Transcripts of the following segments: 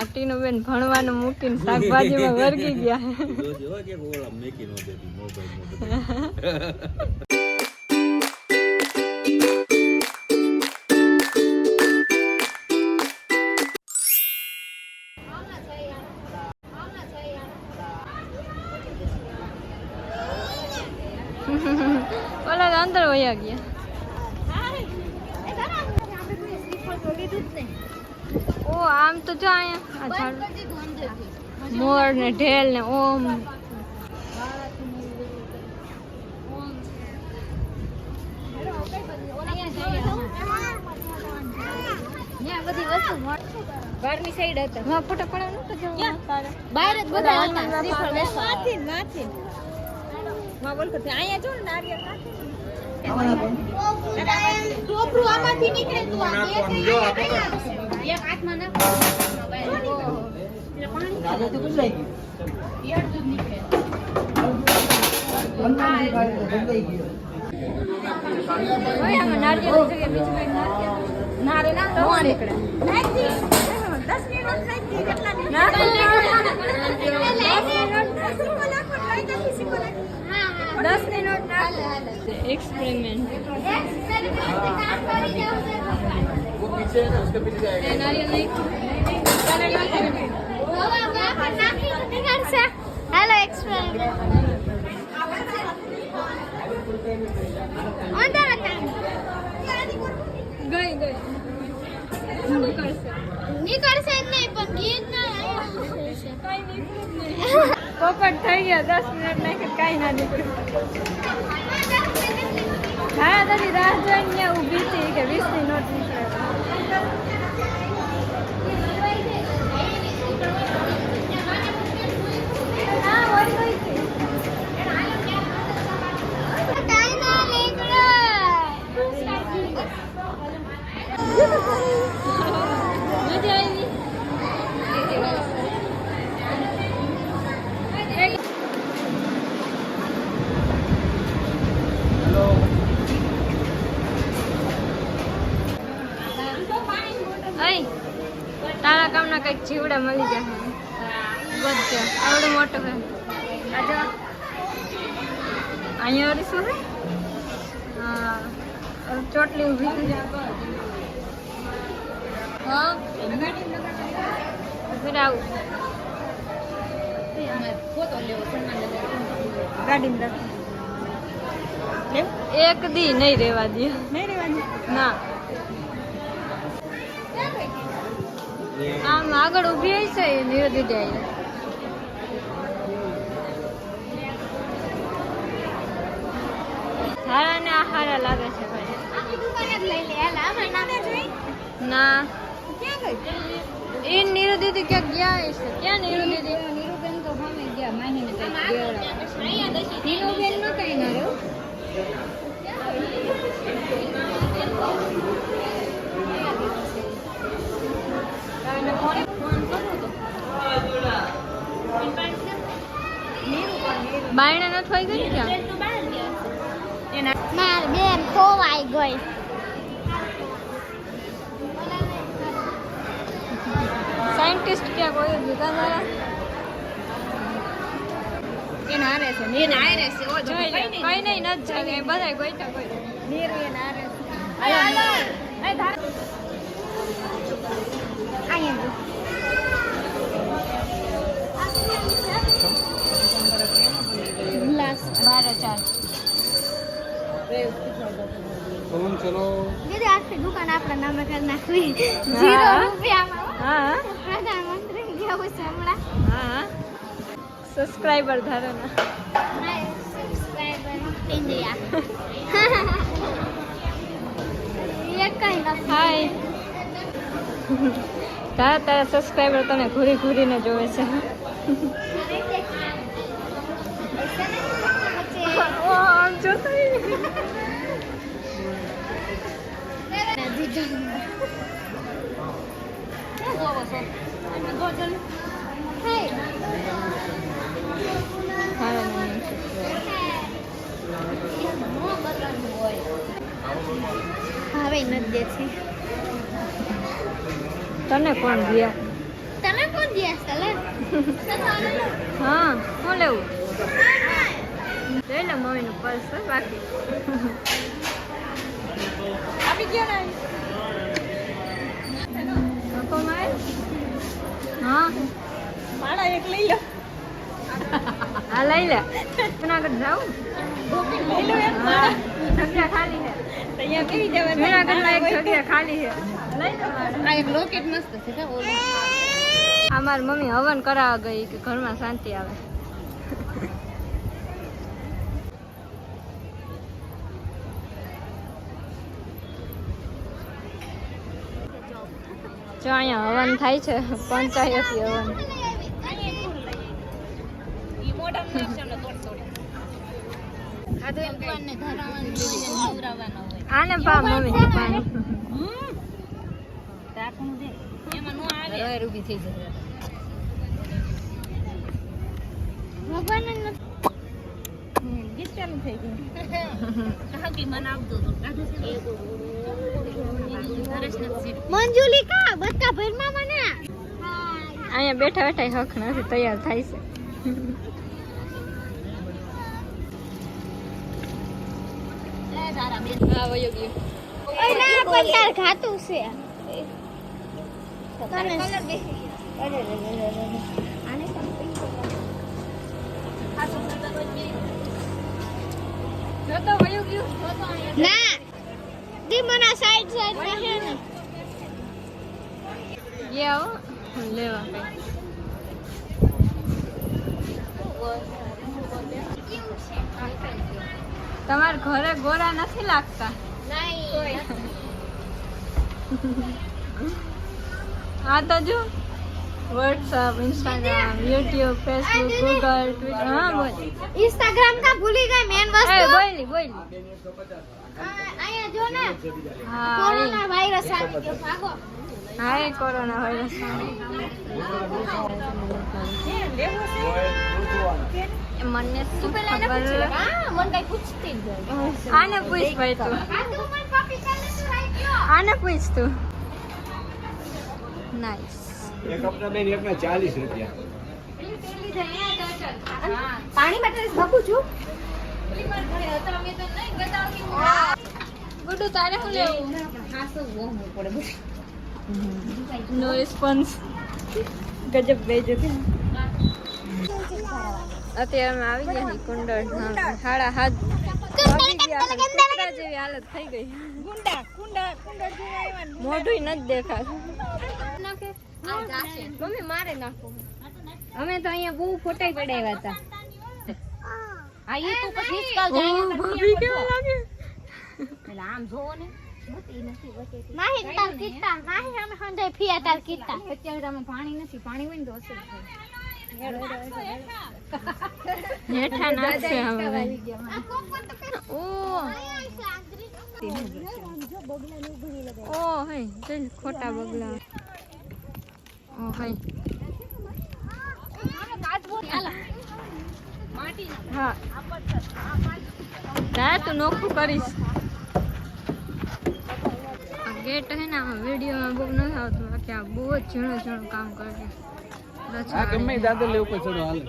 આ ટીનુ બેન ભણવાનું મૂકીને શાકભાજીમાં વર્ગી ગયા. ઓલા અંદર વયા ગયા. ઓ આમ તો જો અહીંયા મોર ને ઢેલ ને ઓમ બારની સાઈડ હતા. હા ફોટો પડાવવાનો તો જો બહાર જ બધા હતા. શ્રીફળ વેચવા માથે માં બોલ કે અહીંયા જો નારિયેળ નાખે. ટોપરું આમાંથી નીકળે તું આ એક હાથમાં નાખ. પાણી દાદા તો બદલાઈ ગયું. યડ દૂધ નીકળે. ઓય આમાં નારિયેળ છે કે બીજું કઈ નારિયેળ ના તો નીકળે. 10 મિનિટ થઈ ગઈ કેટલા મિનિટ ના ના 10 મિનિટ હાલે एक्सपेरिमेंट वो पीछे है ना उसके पीछे जाएगा नारियल नहीं हेलो एक्सपेरिमेंट गई નીકળશે જ નહીં પણ ગીત ના પોપટ થઈ ગયા 10 મિનિટ નાખે કાઈ ના નીકળ્યું. હા તારી રાહ જોઈને ઊભી હતી કે 20 ની નોટ નીકળે. હા ઓય ગઈ છે. મજા આવી. તારા કામના કઈક જીવડા મળી જાય. બધે આવડું મોટું છે. અહીંયા ઓલી શું છે? હા ચોટલી ઊભી થઈ જાય. હા આવું ગાડીમાં એક દી નહીં રહેવા દે. ના આમ આગળ ઊભી હોય છે નિરોધી જાય. હારા ને આ હારા લાગે છે ભાઈ. ના એ નીરુ દીદી ક્યાં ગયા હશે? ક્યાં નીરુ દીદી? નીરુબેન તો સામે ગયા માહીને કઈ નીરુબેન નો કઈ ના રહ્યો. બાયણે ન થઈ ગઈ ક્યાં? માર બેન ખોવાઈ ગઈ. સાયન્ટિસ્ટ ક્યાં કોઈ જુદા તારા એને હારે છે નીર હારે છે ઓ જો કઈ નહીં ન જાગે બધાય ગોઈતા કોઈ નીર એને હારે છે. હાલો એ ધાર અહીંયા ગ્લાસ 12 फोन चलो દીદી આખી દુકાન આપણા નામે કરી નાખવી. 0 રૂપિયામાં. હા પ્રધાનમંત્રી જેવું છે હમણાં. હા સબસ્ક્રાઇબર ધારો ના સબસ્ક્રાઇબર ઇન્ડિયા એક કઈ ના હાય તારા સબસ્ક્રાઇબર તને ઘૂરી ઘૂરીને જોવે છે. ઓ આમ જોતો હવે નથી દેતી. તને કોણ ગયા? તમે હા શું લેવું લઈ લે મમ્મીનું પર્સ હોય બાકી આપી ગયો ને પપ્પા મારે હા માળા એક લઈ લો હા લઈ લે જુનાગઢ જાઉં લઈ લો એક હા જગ્યા ખાલી છે તો અહીંયા કેવી જવાનું જુનાગઢમાં એક જગ્યા ખાલી છે લઈ લો આ એક લોકેટ મસ્ત છે કે ઓલો આ મારી મમ્મી હવન કરાવવા ગઈ કે ઘરમાં શાંતિ આવે જો અહીંયા હવન થાય છે પંચાયતી હવન ઈ મોઢા માં નાખશે ને તોડ તોડ આ તો ભગવાનને ધરાવવાનું હોય નવરાવવાનો હોય આને પા મમ્મી પાણી તાકનું દે એમાં નો આવે હવે ઊભી થઈ જશે ભગવાનને ગીત ચાલુ થઈ ગયું કાકી મને આપજો તો કાઢું છે મંજુલી કા બચ્ચા ભરમાં મને અહીંયા બેઠા બેઠા હક નથી તૈયાર થાય છે હા વયો ગયો ઓલા પંચાર ખાતું છે તો વયો ગયો ના દી મના સાઈડ સાઈડ માં છે ને ये आओ लेवा તમાર ઘરે ગોરા નથી લાગતા આ તો જો WhatsApp Instagram YouTube Facebook Google Twitter हाँ बोल इंस्टाग्राम का भूली गई मेन वस्तु बोली बोली आया जो ने हाँ कोरोना वायरस આવી ગયો ભાગો हाय कोरोना वायरस મને શું ખબર હા મન કઈ પૂછતી જ આને પૂછ ભાઈ તું આ તું મન પપી ચાલે તું રાઈ ગયો આને પૂછ તું નાઈસ एक अपना बेन एक ना 40 रुपया પાણી માટે ભગું છું ગુડુ તારે શું લેવું હાસો વોમ પડે બસ નો રિસ્પોન્સ ગજબ બેજો કે અત્યારે અમે આવી ગયા છીએ કુંડળ સાડા હાથ વાગી ગયા છે. કૂતરા જેવી હાલત થઈ ગઈ ગુંડા કુંડા કુંડા જોવા મોઢું નથી દેખાતું મમ્મી મારે નાખો અમે તો અહીંયા બહુ ફોટા પડાવ્યા હતા આ યુટ્યુબ પર હિસ્કાલ ઓહ, ભાભી કેવા લાગે એટલે આમ જોવો ને માહી તાર કીતા માહી અમે હંજાઈ ફિયા તાર કીતા અત્યારે તમે પાણી નથી પાણી હોય ને તો અસર થાય હેઠા નાખશે હવે ઓ ઓ હે ચલ ખોટા બગલા ઓ હે હા જા તું નોખું કરીશ गेट है ना वीडियो में बहू नहीं आवતું બાકી આ બહુ જ ઝીણું ઝીણું કામ કરે हां गम्मे दादा ले ऊपर चढ़ो हाल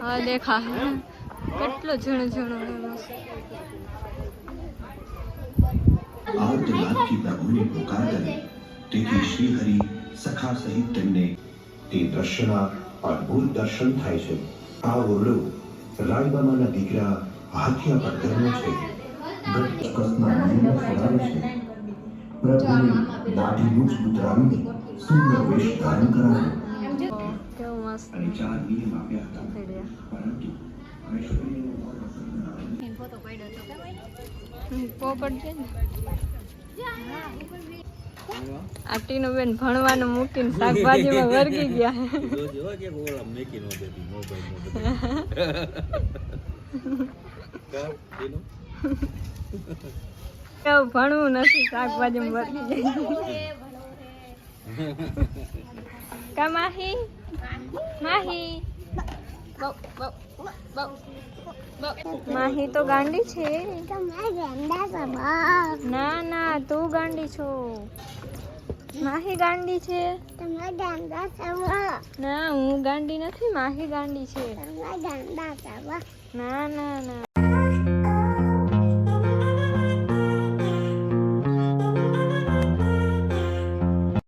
હા દેખા કેટલું ઝીણું ઝીણું और दिमाग की प्रभु ने पुकार करे તેથી શ્રી હરિ સખા સહિત તેમને તે દર્શના અદ્ભુત દર્શન થાય છે આ ઓરડો રાયબામાના દીકરા હાથિયા પટકરનો છે ગટકસના મહિનો ફરાવે છે પ્રભુને દાઢી મૂછ ઉતરાવીને સુંદર વેશ ધારણ કરાવ્યો કેવું મસ્ત અને 4 નિયમ આપ્યા હતા પરંતુ પોપટ છે ને આ ટીનું બેન ભણવાનું મૂકીને શાકભાજીમાં વર્ગી ગયા કેવું ભણવું નથી શાકભાજીમાં વર્ગી જાય કા માહી માહી બઉ બઉ બઉ માહી તો ગાંડી છે ના ના તું ગાંડી છો માહી ગાંડી છે તમે ગાંડા ચાવા ના હું ગાંડી નથી માહી ગાંડી છે તમે ગાંડા ચાવા ના ના ના